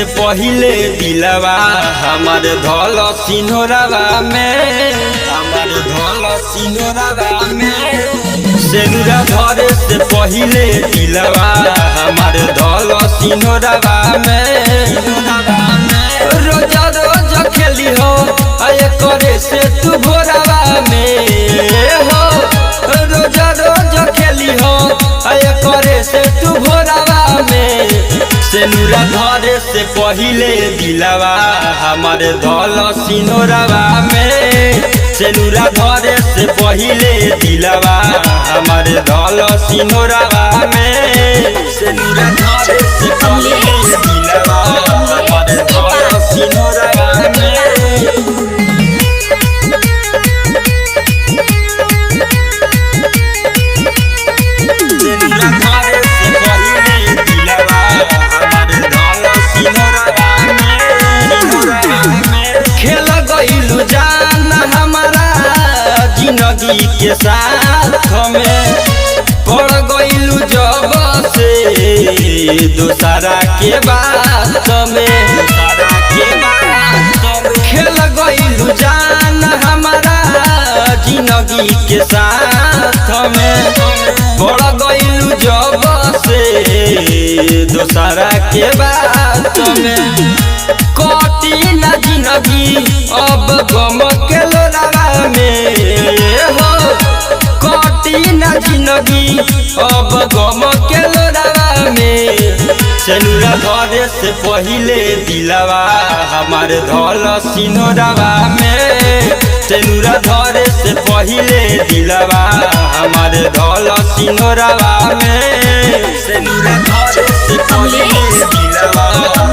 से पहिले दिलवा हमार धल सिन्होरवा में, हमार धल सिन्होरवा में। सेनुरा धरे से पहिले दिलवा हमार धल सिन्होरवा में। रोजा रोज खेली हो आये करे से तू भोरवा में हो, रोजा रोज खेली हो आये करे से तू भोरवा में। सेनुरा धरे से पहिले दिलवा हमार धल सिन्होरवा में। सेनुरा धरे से पहिले दिलवा हमार धल सिन्होरवा में। सेनुरा धरे से पहिले दिलवा हमार धल सिन्होरवा में। खेल गइलू जान हमारा जिंदगी के साथ में, पड़ गइलू जब से दोसरा के बात में। खेल गइलू जान हमारा जिंदगी के साथ में, पड़ गइलू जब से दोसरा के बात में। कटी न जिंदगी अब गम के लोरावा में हो, कटी न जिंदगी अब गम के लोरावा में। सेनुरा धरे से पहिले दिलवा हमार धल सिन्होरवा में। सेनुरा धरे से पहिले दिलवा हमार धल सिन्होरवा में। सेनुरा धरे से पहिले दिलवा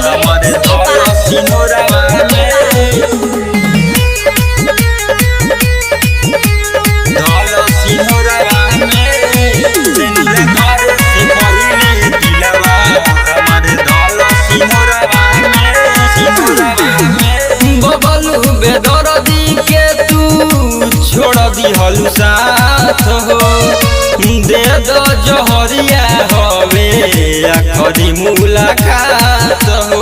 हमार धल सिन्होरवा में। धल सिन्होरवा में। सेनुरा धरे से पहिले दिलवा हमार धल सिन्होरवा में। बबलू बेदर्दी के तू छोड़ दिहलू साथ हो, दे दो जहरिया हवे आखरी मुलाकात हो।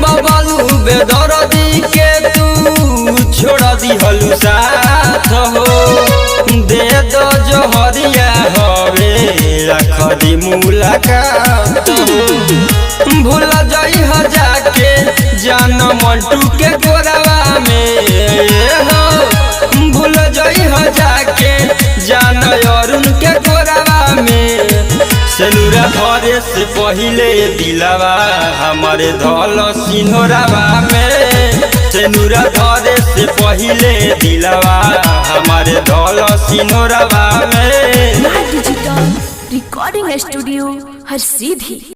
बबलू बेदर्दी के तू छोड़ दिहलू साथ हो, दे दो जहरिया हवे आखरी मुलाकात हो। भूल जाई हो जाके जान मंटू के गोरवा में हो, भूल जाई हो जाके जान अरुण के गोरवा में। सेनुरा धरे से पहिले दिलवा हमार धल सिन्होरवा में। सेनुरा धरे से पहिले दिलवा हमार धल सिन्होरवा में। डिजिटल रिकॉर्डिंग स्टूडियो हर सीधी।